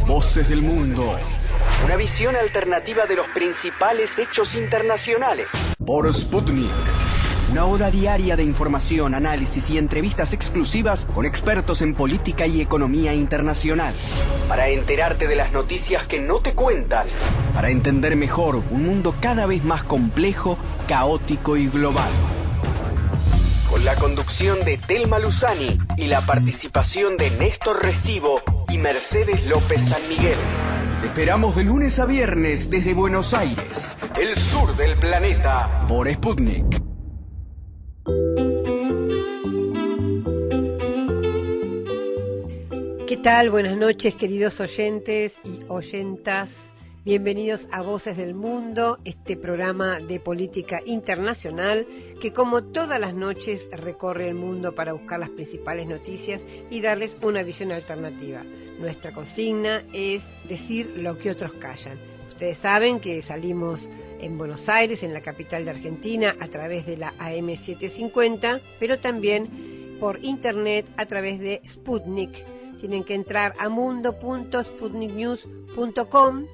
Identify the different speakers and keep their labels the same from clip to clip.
Speaker 1: Voces del Mundo. Una visión alternativa de los principales hechos internacionales. Por Sputnik. Una hora diaria de información, análisis y entrevistas exclusivas con expertos en política y economía internacional. Para enterarte de las noticias que no te cuentan. Para entender mejor un mundo cada vez más complejo, caótico y global. Con la conducción de Telma Luzani y la participación de Néstor Restivo y Mercedes López San Miguel. Te esperamos de lunes a viernes desde Buenos Aires, el sur del planeta, por Sputnik.
Speaker 2: ¿Qué tal? Buenas noches, queridos oyentes y oyentas. Bienvenidos a Voces del Mundo, este programa de política internacional que como todas las noches recorre el mundo para buscar las principales noticias y darles una visión alternativa. Nuestra consigna es decir lo que otros callan. Ustedes saben que salimos en Buenos Aires, en la capital de Argentina, a través de la AM750, pero también por internet a través de Sputnik. Tienen que entrar a mundo.sputniknews.com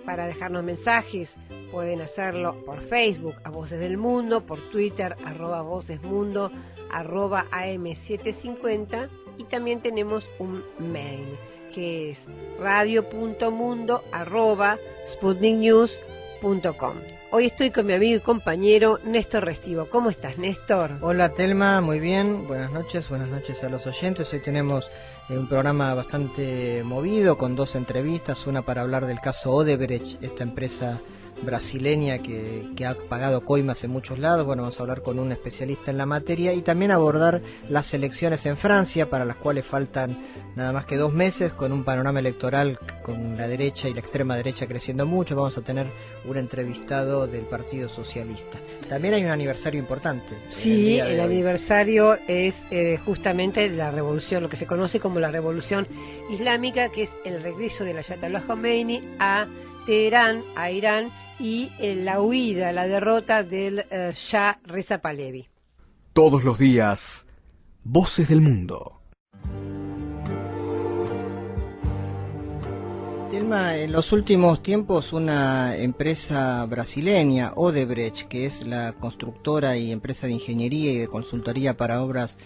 Speaker 2: para dejarnos mensajes. Pueden hacerlo por Facebook, a Voces del Mundo, por Twitter, @vocesmundo, @am750, y también tenemos un mail, que es radio.mundo@sputniknews.com. Hoy estoy con mi amigo y compañero Néstor Restivo. ¿Cómo estás, Néstor?
Speaker 3: Hola, Telma, muy bien. Buenas noches a los oyentes. Hoy tenemos un programa bastante movido con dos entrevistas, una para hablar del caso Odebrecht, esta empresa brasileña que ha pagado coimas en muchos lados. Bueno, vamos a hablar con un especialista en la materia y también abordar las elecciones en Francia, para las cuales faltan nada más que 2 meses, con un panorama electoral con la derecha y la extrema derecha creciendo mucho. Vamos a tener un entrevistado del Partido Socialista. También hay un aniversario importante.
Speaker 2: Sí, el aniversario es justamente la revolución, lo que se conoce como la revolución islámica, que es el regreso del Ayatollah Khomeini a Teherán, a Irán, y la huida, la derrota del Shah Reza Pahlavi.
Speaker 1: Todos los días, Voces del Mundo.
Speaker 3: Telma, en los últimos tiempos una empresa brasileña, Odebrecht, que es la constructora y empresa de ingeniería y de consultoría para obras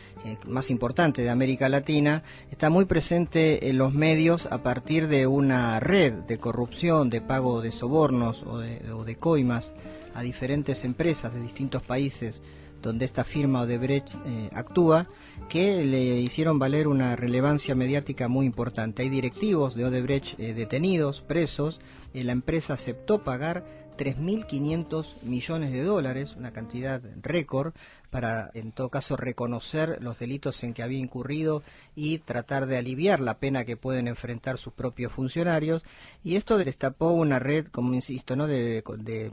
Speaker 3: más importante de América Latina, está muy presente en los medios a partir de una red de corrupción, de pago de sobornos o de coimas a diferentes empresas de distintos países donde esta firma Odebrecht actúa, que le hicieron valer una relevancia mediática muy importante. Hay directivos de Odebrecht detenidos, presos. La empresa aceptó pagar $3.500 millones, una cantidad récord, para en todo caso reconocer los delitos en que había incurrido y tratar de aliviar la pena que pueden enfrentar sus propios funcionarios. Y esto destapó una red, como insisto, ¿no?, de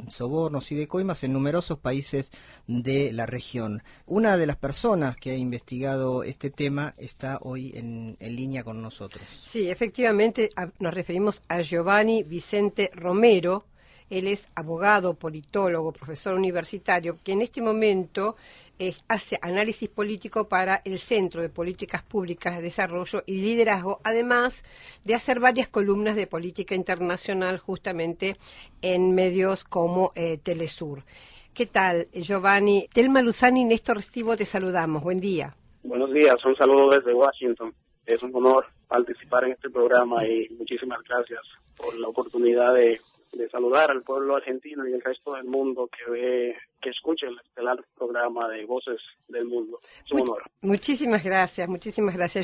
Speaker 3: sobornos y de coimas en numerosos países de la región. Una de las personas que ha investigado este tema está hoy en línea con nosotros.
Speaker 2: Sí, efectivamente nos referimos a Giovanni Vicente Romero. Él es abogado, politólogo, profesor universitario, que en este momento hace análisis político para el Centro de Políticas Públicas de Desarrollo y Liderazgo, además de hacer varias columnas de política internacional justamente en medios como Telesur. ¿Qué tal, Giovanni? Telma Luzani y Néstor Restivo, te saludamos. Buen día.
Speaker 4: Buenos días, un saludo desde Washington. Es un honor participar en este programa y muchísimas gracias por la oportunidad de saludar al pueblo argentino y el resto del mundo que escuche el estelar programa de Voces del Mundo. Es un honor.
Speaker 2: Muchísimas gracias,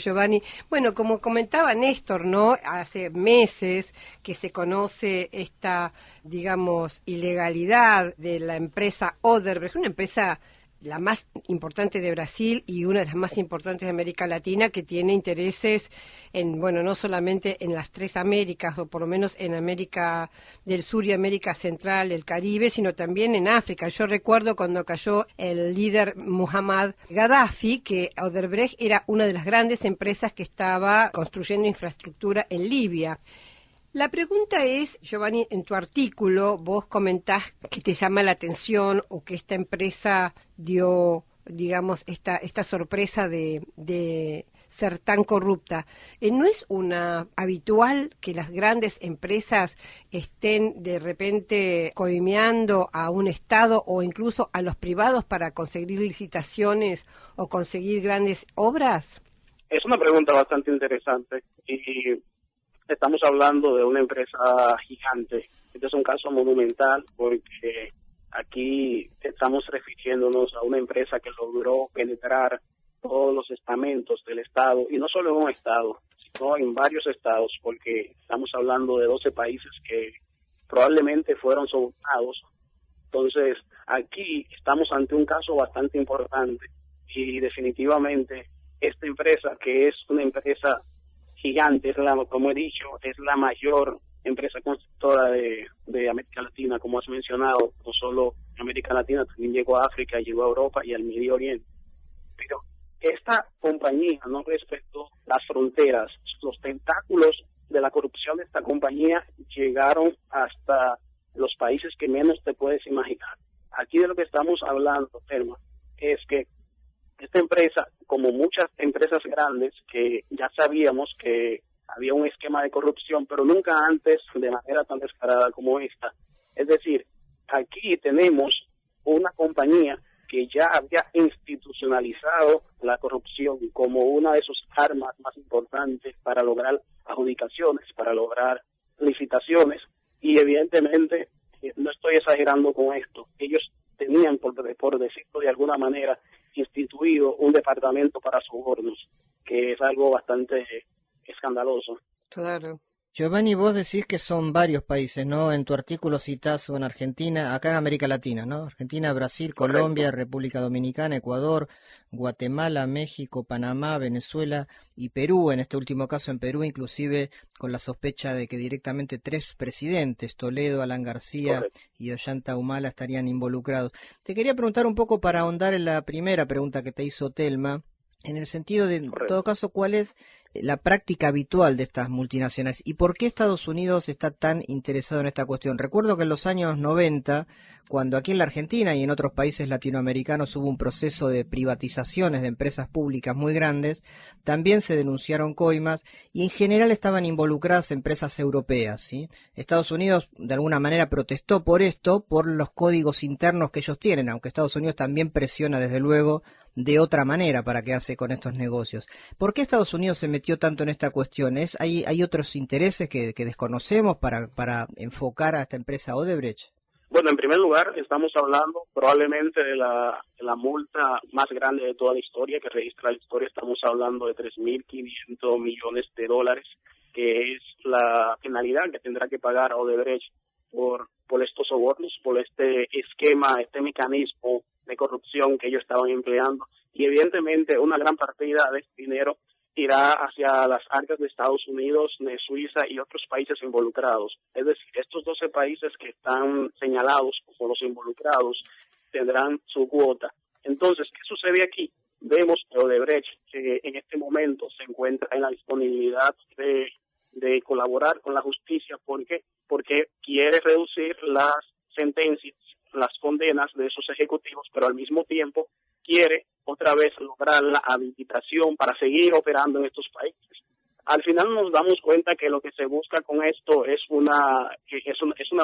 Speaker 2: Giovanni. Bueno, como comentaba Néstor, ¿no?, hace meses que se conoce esta, digamos, ilegalidad de la empresa Odebrecht, una empresa la más importante de Brasil y una de las más importantes de América Latina, que tiene intereses en, bueno, no solamente en las 3 Américas, o por lo menos en América del Sur y América Central, el Caribe, sino también en África. Yo recuerdo cuando cayó el líder Muhammad Gaddafi, que Odebrecht era una de las grandes empresas que estaba construyendo infraestructura en Libia. La pregunta es, Giovanni, en tu artículo vos comentás que te llama la atención, o que esta empresa dio, digamos, esta sorpresa de ser tan corrupta. ¿No es habitual que las grandes empresas estén de repente coimeando a un Estado o incluso a los privados para conseguir licitaciones o conseguir grandes obras?
Speaker 4: Es una pregunta bastante interesante y estamos hablando de una empresa gigante. Este es un caso monumental porque aquí estamos refiriéndonos a una empresa que logró penetrar todos los estamentos del Estado, y no solo en un Estado, sino en varios estados, porque estamos hablando de 12 países que probablemente fueron sobornados. Entonces, aquí estamos ante un caso bastante importante y definitivamente esta empresa, que es una empresa gigante, como he dicho, es la mayor empresa constructora de América Latina, como has mencionado, no solo América Latina, también llegó a África, llegó a Europa y al Medio Oriente. Pero esta compañía no respetó las fronteras. Los tentáculos de la corrupción de esta compañía llegaron hasta los países que menos te puedes imaginar. Aquí de lo que estamos hablando, Telma, es que esta empresa, como muchas empresas grandes, que ya sabíamos que había un esquema de corrupción, pero nunca antes de manera tan descarada como esta. Es decir, aquí tenemos una compañía que ya había institucionalizado la corrupción como una de sus armas más importantes para lograr adjudicaciones, para lograr licitaciones, y evidentemente, no estoy exagerando con esto, ellos tenían, por decirlo de alguna manera, instituido un departamento para sobornos, que es algo bastante escandaloso.
Speaker 2: Claro.
Speaker 3: Giovanni, vos decís que son varios países, ¿no? En tu artículo citás en Argentina, acá en América Latina, ¿no? Argentina, Brasil,
Speaker 4: Correcto.
Speaker 3: Colombia, República Dominicana, Ecuador, Guatemala, México, Panamá, Venezuela y Perú. En este último caso en Perú, inclusive con la sospecha de que directamente 3 presidentes, Toledo, Alan García
Speaker 4: Correcto.
Speaker 3: y Ollanta Humala, estarían involucrados. Te quería preguntar un poco para ahondar en la primera pregunta que te hizo Telma, en el sentido de, en todo caso, ¿cuál es la práctica habitual de estas multinacionales y por qué Estados Unidos está tan interesado en esta cuestión? Recuerdo que en los años 90, cuando aquí en la Argentina y en otros países latinoamericanos hubo un proceso de privatizaciones de empresas públicas muy grandes, también se denunciaron coimas y en general estaban involucradas empresas europeas, ¿sí? Estados Unidos de alguna manera protestó por esto, por los códigos internos que ellos tienen, aunque Estados Unidos también presiona desde luego de otra manera para quedarse con estos negocios. ¿Por qué Estados Unidos se metió tanto en esta cuestión? ¿Hay otros intereses que desconocemos para enfocar a esta empresa Odebrecht?
Speaker 4: Bueno, en primer lugar, estamos hablando probablemente de la multa más grande de toda la historia, que registra la historia. Estamos hablando de 3.500 millones de dólares, que es la penalidad que tendrá que pagar Odebrecht por estos sobornos, por este esquema, este mecanismo de corrupción que ellos estaban empleando. Y evidentemente una gran partida de este dinero irá hacia las arcas de Estados Unidos, de Suiza y otros países involucrados. Es decir, estos 12 países que están señalados como los involucrados tendrán su cuota. Entonces, ¿qué sucede aquí? Vemos que Odebrecht en este momento se encuentra en la disponibilidad de colaborar con la justicia. ¿Por qué? Porque quiere reducir las sentencias, las condenas de esos ejecutivos, pero al mismo tiempo quiere otra vez lograr la habilitación para seguir operando en estos países. Al final nos damos cuenta que lo que se busca con esto es una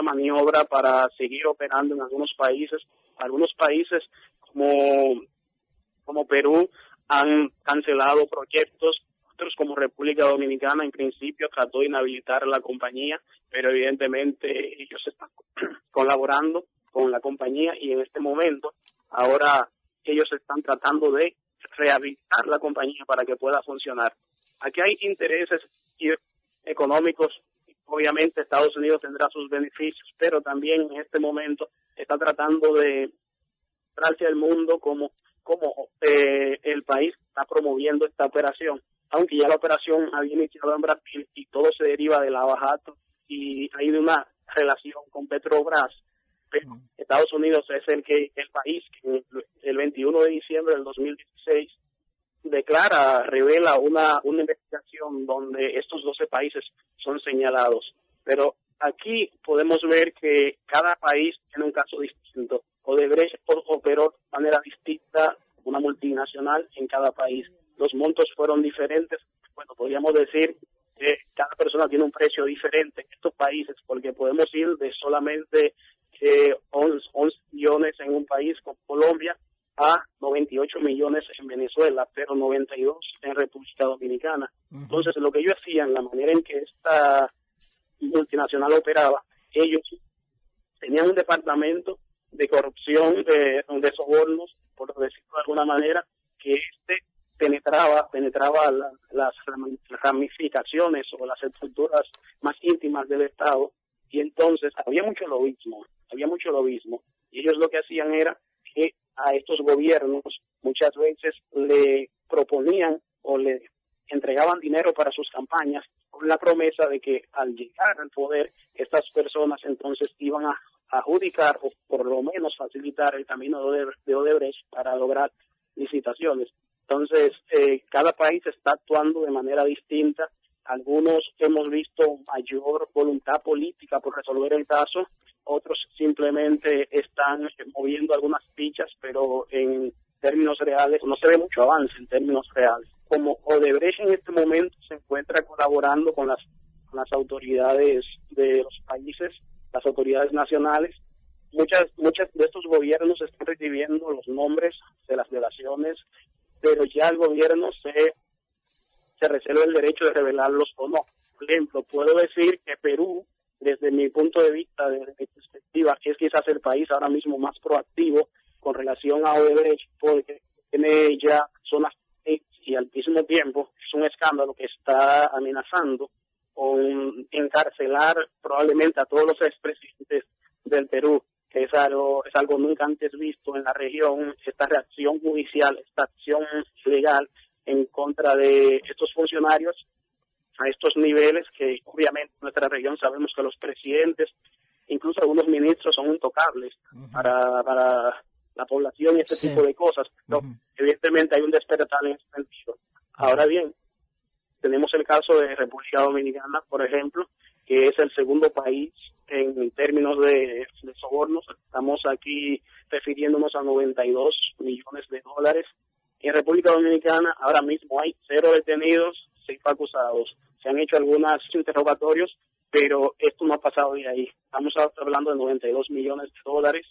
Speaker 4: maniobra para seguir operando en algunos países. Algunos países como Perú han cancelado proyectos, otros como República Dominicana en principio trató de inhabilitar la compañía, pero evidentemente ellos están colaborando con la compañía y en este momento ahora ellos están tratando de rehabilitar la compañía para que pueda funcionar. Aquí hay intereses económicos, obviamente Estados Unidos tendrá sus beneficios, pero también en este momento está tratando de mostrarse al mundo como el país está promoviendo esta operación, aunque ya la operación había iniciado en Brasil y todo se deriva de Lavajato y hay una relación con Petrobras. Pero Estados Unidos es el país que el 21 de diciembre del 2016 revela una investigación donde estos 12 países son señalados. Pero aquí podemos ver que cada país tiene un caso distinto. Odebrecht operó de manera distinta, una multinacional en cada país. los montos fueron diferentes. Bueno, podríamos decir que cada persona tiene un precio diferente en estos países, porque podemos ir de solamente 11 millones en un país como Colombia a 98 millones en Venezuela, pero 92 en República Dominicana. Entonces, lo que ellos hacían, la manera en que esta multinacional operaba, ellos tenían un departamento de corrupción, de sobornos, por decirlo de alguna manera, que penetraba las ramificaciones o las estructuras más íntimas del Estado, y entonces había mucho lobismo, y ellos lo que hacían era que a estos gobiernos muchas veces le proponían o le entregaban dinero para sus campañas con la promesa de que al llegar al poder estas personas entonces iban a adjudicar o por lo menos facilitar el camino de Odebrecht para lograr licitaciones. Entonces, cada país está actuando de manera distinta. Algunos hemos visto mayor voluntad política por resolver el caso, otros simplemente están moviendo algunas fichas, pero en términos reales no se ve mucho avance en términos reales. Como Odebrecht en este momento se encuentra colaborando con las autoridades de los países, las autoridades nacionales, muchas de estos gobiernos están recibiendo los nombres de las delaciones, pero ya el gobierno se reserva el derecho de revelarlos o no. Por ejemplo, puedo decir que Perú, desde mi punto de vista, desde mi perspectiva, es quizás el país ahora mismo más proactivo con relación a Odebrecht, porque tiene ya zonas y al mismo tiempo es un escándalo que está amenazando con encarcelar probablemente a todos los expresidentes del Perú, que es algo nunca antes visto en la región, esta reacción judicial, esta acción legal en contra de estos funcionarios a estos niveles que obviamente en nuestra región sabemos que los presidentes, incluso algunos ministros, son intocables para la población y este tipo de cosas. Pero evidentemente hay un despertar en ese sentido. Ahora bien, tenemos el caso de República Dominicana, por ejemplo, que es el segundo país en términos de sobornos. Estamos aquí refiriéndonos a 92 millones de dólares. En República Dominicana ahora mismo hay 0 detenidos, 6 acusados. Se han hecho algunos interrogatorios, pero esto no ha pasado de ahí. Estamos hablando de 92 millones de dólares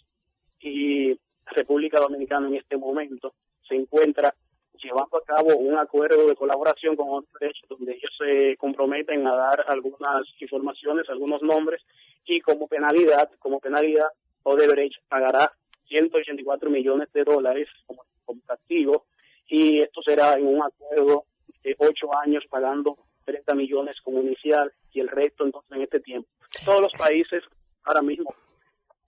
Speaker 4: y República Dominicana en este momento se encuentra llevando a cabo un acuerdo de colaboración con Odebrecht, donde ellos se comprometen a dar algunas informaciones, algunos nombres, y como penalidad, Odebrecht pagará 184 millones de dólares como castigo, y esto será en un acuerdo de 8 años pagando 30 millones como inicial y el resto entonces en este tiempo. Todos los países ahora mismo,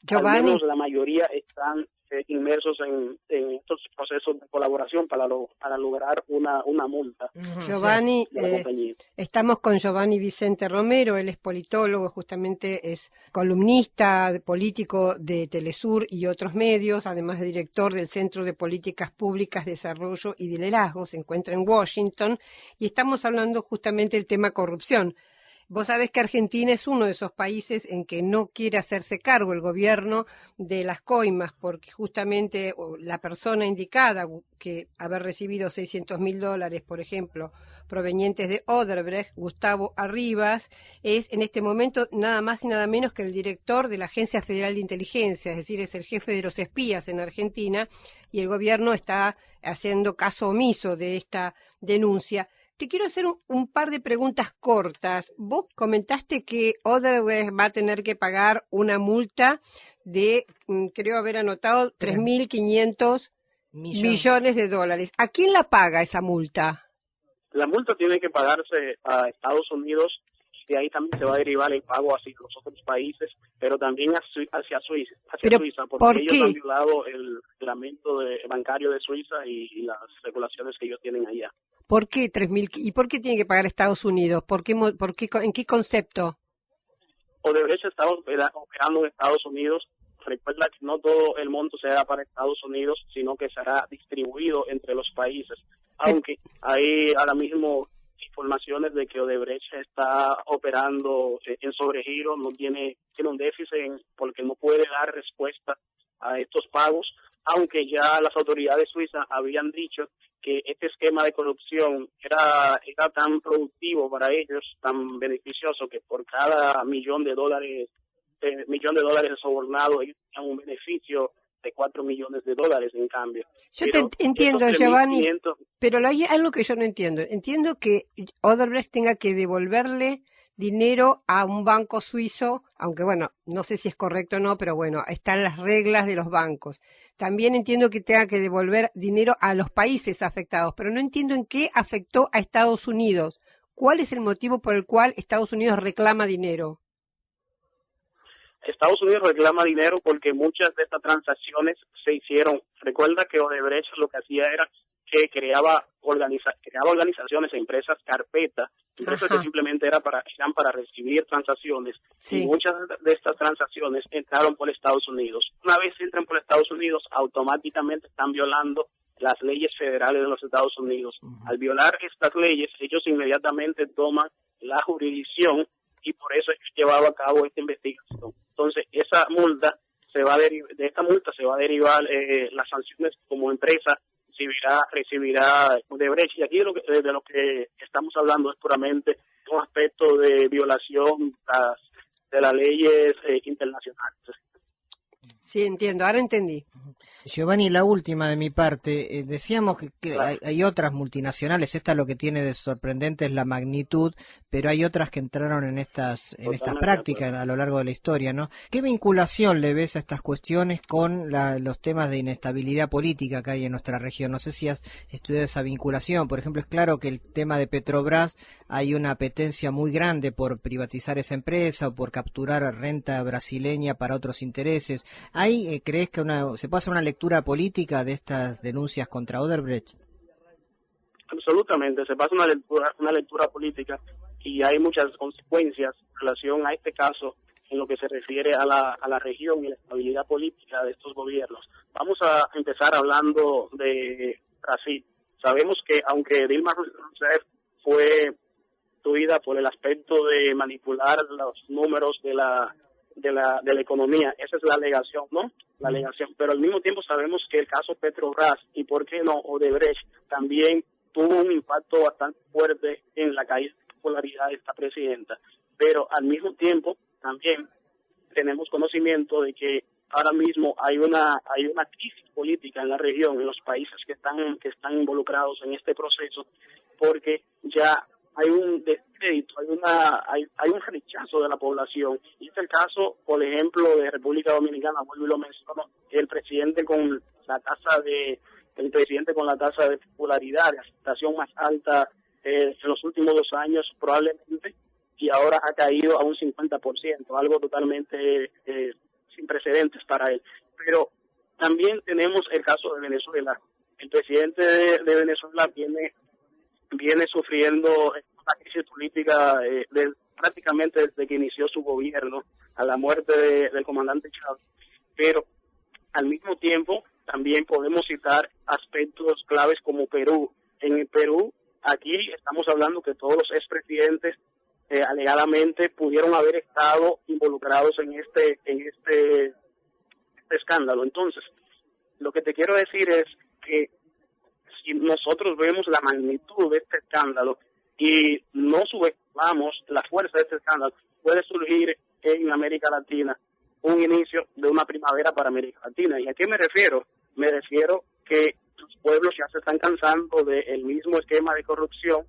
Speaker 2: Giovanni,
Speaker 4: al menos la mayoría, están inmersos en estos procesos de colaboración para lograr una multa.
Speaker 2: Giovanni,
Speaker 4: de la compañía.
Speaker 2: estamos con Giovanni Vicente Romero, él es politólogo, justamente es columnista político de Telesur y otros medios, además de director del Centro de Políticas Públicas, Desarrollo y Liderazgo, se encuentra en Washington, y estamos hablando justamente del tema corrupción. Vos sabés que Argentina es uno de esos países en que no quiere hacerse cargo el gobierno de las coimas, porque justamente la persona indicada, que haber recibido $600.000, por ejemplo, provenientes de Odebrecht, Gustavo Arribas, es en este momento nada más y nada menos que el director de la Agencia Federal de Inteligencia, es decir, es el jefe de los espías en Argentina, y el gobierno está haciendo caso omiso de esta denuncia. Te quiero hacer un par de preguntas cortas. Vos comentaste que Odebrecht va a tener que pagar una multa de, creo haber anotado, 3.500 millones de dólares. ¿A quién la paga esa multa?
Speaker 4: La multa tiene que pagarse a Estados Unidos, y de ahí también se va a derivar el pago hacia los otros países, pero también hacia Suiza, porque
Speaker 2: ¿por
Speaker 4: ellos
Speaker 2: qué?
Speaker 4: han violado el reglamento bancario de Suiza y las regulaciones que ellos tienen allá.
Speaker 2: ¿Por qué 3.000? ¿Y por qué tiene que pagar Estados Unidos? ¿En qué concepto?
Speaker 4: Odebrecht está operando en Estados Unidos. Recuerda que no todo el monto será para Estados Unidos, sino que será distribuido entre los países. Aunque hay ahora mismo informaciones de que Odebrecht está operando en sobregiro, tiene un déficit porque no puede dar respuesta a estos pagos, aunque ya las autoridades suizas habían dicho que este esquema de corrupción era tan productivo para ellos, tan beneficioso, que por cada millón de dólares sobornado ellos tenían un beneficio de $4 millones en cambio.
Speaker 2: Yo entiendo, Giovanni, pero hay algo que yo no entiendo. Entiendo que Odebrecht tenga que devolverle dinero a un banco suizo, aunque bueno, no sé si es correcto o no, pero bueno, están las reglas de los bancos. También entiendo que tenga que devolver dinero a los países afectados, pero no entiendo en qué afectó a Estados Unidos. ¿Cuál es el motivo por el cual Estados Unidos reclama dinero?
Speaker 4: Estados Unidos reclama dinero porque muchas de estas transacciones se hicieron. Recuerda que Odebrecht lo que hacía era que creaba organizaciones e empresas carpeta, empresas que simplemente eran para recibir transacciones. Sí. Y muchas de estas transacciones entraron por Estados Unidos. Una vez entran por Estados Unidos, automáticamente están violando las leyes federales de los Estados Unidos. Al violar estas leyes, ellos inmediatamente toman la jurisdicción y por eso ellos llevaban a cabo esta investigación. Entonces, de esta multa se va a derivar las sanciones como empresa recibirá Odebrecht. Y aquí de lo que estamos hablando es puramente un aspecto de violación de las leyes internacionales.
Speaker 2: Sí, entiendo, ahora entendí.
Speaker 3: Giovanni, la última de mi parte, decíamos que hay otras multinacionales, esta lo que tiene de sorprendente es la magnitud, pero hay otras que entraron en estas prácticas a lo largo de la historia, ¿no? ¿Qué vinculación le ves a estas cuestiones con los temas de inestabilidad política que hay en nuestra región? No sé si has estudiado esa vinculación. Por ejemplo, es claro que el tema de Petrobras hay una apetencia muy grande por privatizar esa empresa o por capturar renta brasileña para otros intereses. ¿Ahí crees que se puede hacer una lectura política de estas denuncias contra Odebrecht?
Speaker 4: Absolutamente, se pasa una lectura política y hay muchas consecuencias en relación a este caso en lo que se refiere a la región y la estabilidad política de estos gobiernos. Vamos a empezar hablando de Brasil. Sabemos que aunque Dilma Rousseff fue tuida por el aspecto de manipular los números de la economía, esa es la alegación, ¿no? La alegación, pero al mismo tiempo sabemos que el caso Petrobras y por qué no Odebrecht también tuvo un impacto bastante fuerte en la caída de popularidad de esta presidenta, pero al mismo tiempo también tenemos conocimiento de que ahora mismo hay una crisis política en la región, en los países que están involucrados en este proceso, porque ya hay un descrédito, hay un rechazo de la población. Y es el caso, por ejemplo, de República Dominicana, vuelvo y lo menciono, el presidente con la tasa de popularidad, de aceptación más alta en los últimos 2 años probablemente, y ahora ha caído a un 50%, algo totalmente sin precedentes para él. Pero también tenemos el caso de Venezuela. El presidente de Venezuela viene sufriendo una crisis política prácticamente desde que inició su gobierno, a la muerte del comandante Chávez. Pero al mismo tiempo también podemos citar aspectos claves como Perú. En el Perú, aquí estamos hablando que todos los expresidentes alegadamente pudieron haber estado involucrados en este escándalo. Entonces, lo que te quiero decir es que si nosotros vemos la magnitud de este escándalo y no subestimamos la fuerza de este escándalo, puede surgir en América Latina un inicio de una primavera para América Latina. ¿Y a qué me refiero? Me refiero que los pueblos ya se están cansando del mismo esquema de corrupción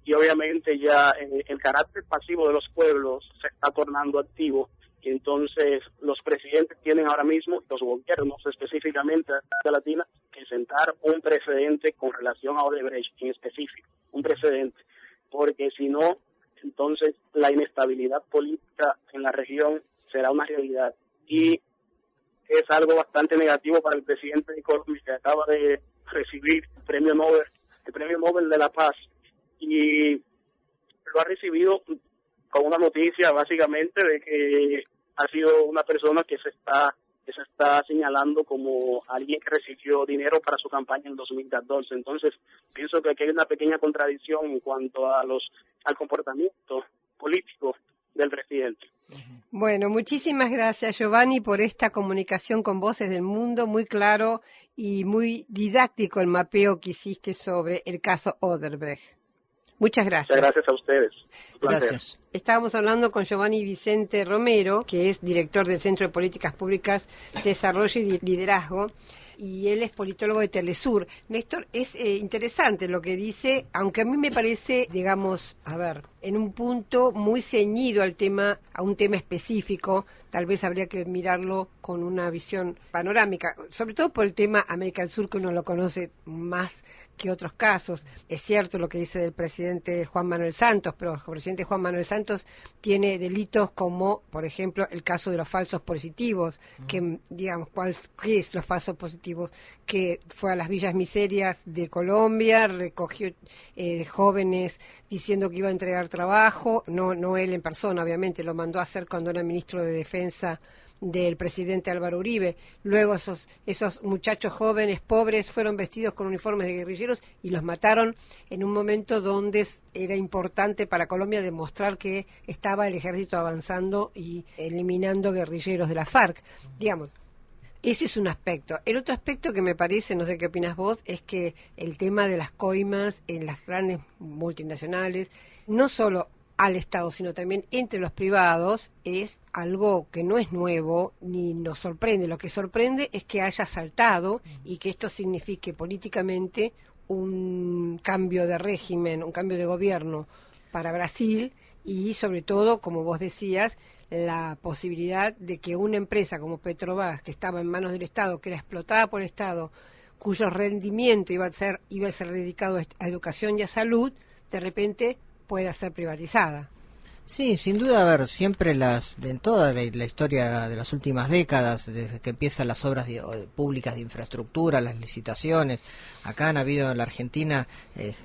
Speaker 4: y obviamente ya el carácter pasivo de los pueblos se está tornando activo. Y entonces los presidentes tienen ahora mismo, los gobiernos específicamente de América Latina, que sentar un precedente con relación a Odebrecht en específico, un precedente, porque si no, entonces la inestabilidad política en la región será una realidad. Y es algo bastante negativo para el presidente de Colombia, que acaba de recibir el premio Nobel de la Paz, y lo ha recibido con una noticia básicamente de que ha sido una persona que se está señalando como alguien que recibió dinero para su campaña en 2014. Entonces, pienso que aquí hay una pequeña contradicción en cuanto a al comportamiento político del presidente.
Speaker 2: Bueno, muchísimas gracias, Giovanni, por esta comunicación con Voces del Mundo, muy claro y muy didáctico el mapeo que hiciste sobre el caso Odebrecht. Muchas gracias.
Speaker 4: Muchas gracias a ustedes. Un placer.
Speaker 3: Gracias.
Speaker 2: Estábamos hablando con Giovanni Vicente Romero, que es director del Centro de Políticas Públicas, Desarrollo y Liderazgo, y él es politólogo de Telesur. Néstor, es interesante lo que dice, aunque a mí me parece, digamos, en un punto muy ceñido a un tema específico. Tal vez habría que mirarlo con una visión panorámica, sobre todo por el tema América del Sur, que uno lo conoce más que otros casos. Es cierto lo que dice del presidente Juan Manuel Santos, pero el presidente Juan Manuel Santos tiene delitos como, por ejemplo, el caso de los falsos positivos, que, digamos, ¿qué es los falsos positivos? Que fue a las villas miserias de Colombia, recogió jóvenes diciendo que iba a entregar trabajo, no él en persona, obviamente, lo mandó a hacer cuando era ministro de Defensa del presidente Álvaro Uribe. Luego esos muchachos jóvenes, pobres, fueron vestidos con uniformes de guerrilleros y los mataron en un momento donde era importante para Colombia demostrar que estaba el ejército avanzando y eliminando guerrilleros de la FARC. Digamos, ese es un aspecto. El otro aspecto que me parece, no sé qué opinas vos, es que el tema de las coimas en las grandes multinacionales, no solo al Estado, sino también entre los privados, es algo que no es nuevo ni nos sorprende. Lo que sorprende es que haya saltado y que esto signifique políticamente un cambio de régimen, un cambio de gobierno para Brasil y, sobre todo, como vos decías, la posibilidad de que una empresa como Petrobras, que estaba en manos del Estado, que era explotada por el Estado, cuyo rendimiento iba a ser dedicado a educación y a salud, de repente pueda ser privatizada.
Speaker 3: Sí, sin duda, siempre en toda la historia de las últimas décadas, desde que empiezan las obras públicas de infraestructura, las licitaciones, acá han habido en la Argentina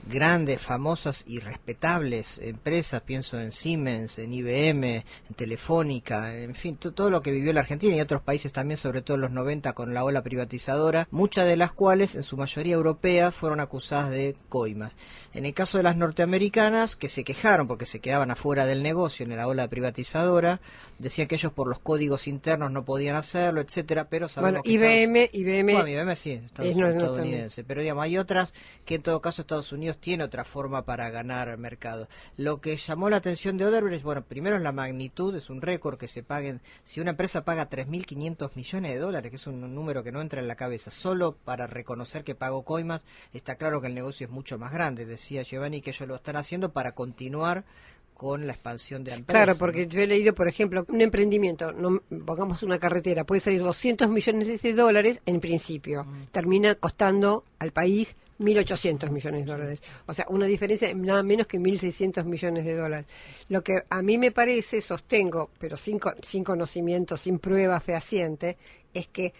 Speaker 3: grandes, famosas y respetables empresas, pienso en Siemens, en IBM, en Telefónica, en fin, todo lo que vivió la Argentina y otros países también, sobre todo en los 90 con la ola privatizadora, muchas de las cuales, en su mayoría europeas, fueron acusadas de coimas. En el caso de las norteamericanas, que se quejaron porque se quedaban afuera del negocio en la ola privatizadora, decían que ellos por los códigos internos no podían hacerlo, etcétera, pero sabemos que IBM sí, estadounidense, pero digamos, hay otras que en todo caso Estados Unidos tiene otra forma para ganar mercado. Lo que llamó la atención de Odebrecht, bueno, primero es la magnitud, es un récord que se paguen, si una empresa paga 3.500 millones de dólares, que es un número que no entra en la cabeza, solo para reconocer que pagó coimas, está claro que el negocio es mucho más grande. Decía Giovanni que ellos lo están haciendo para continuar con la expansión de la empresa.
Speaker 2: Claro, porque yo he leído, por ejemplo, un emprendimiento, pongamos una carretera, puede salir 200 millones de dólares en principio, termina costando al país 1.800 millones de dólares. O sea, una diferencia de nada menos que 1.600 millones de dólares. Lo que a mí me parece, sostengo, pero sin conocimiento, sin prueba fehaciente, es que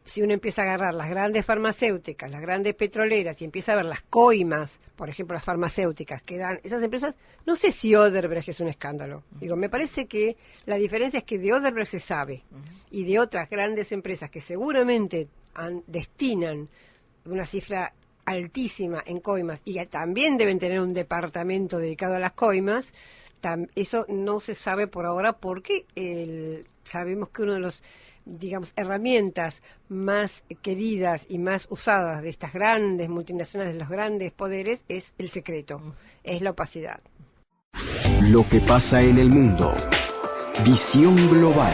Speaker 2: si uno empieza a agarrar las grandes farmacéuticas, las grandes petroleras y empieza a ver las coimas, por ejemplo, las farmacéuticas que dan esas empresas, no sé si Odebrecht es un escándalo. Digo, me parece que la diferencia es que de Odebrecht se sabe y de otras grandes empresas que seguramente destinan una cifra altísima en coimas y que también deben tener un departamento dedicado a las coimas, eso no se sabe por ahora porque sabemos que uno de los, digamos, herramientas más queridas y más usadas de estas grandes multinacionales, de los grandes poderes, es el secreto, es la opacidad.
Speaker 1: Lo que pasa en el mundo. Visión global.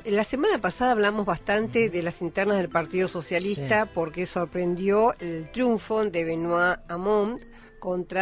Speaker 2: La semana pasada hablamos bastante de las internas del Partido Socialista, sí, porque sorprendió el triunfo de Benoît Hamon contra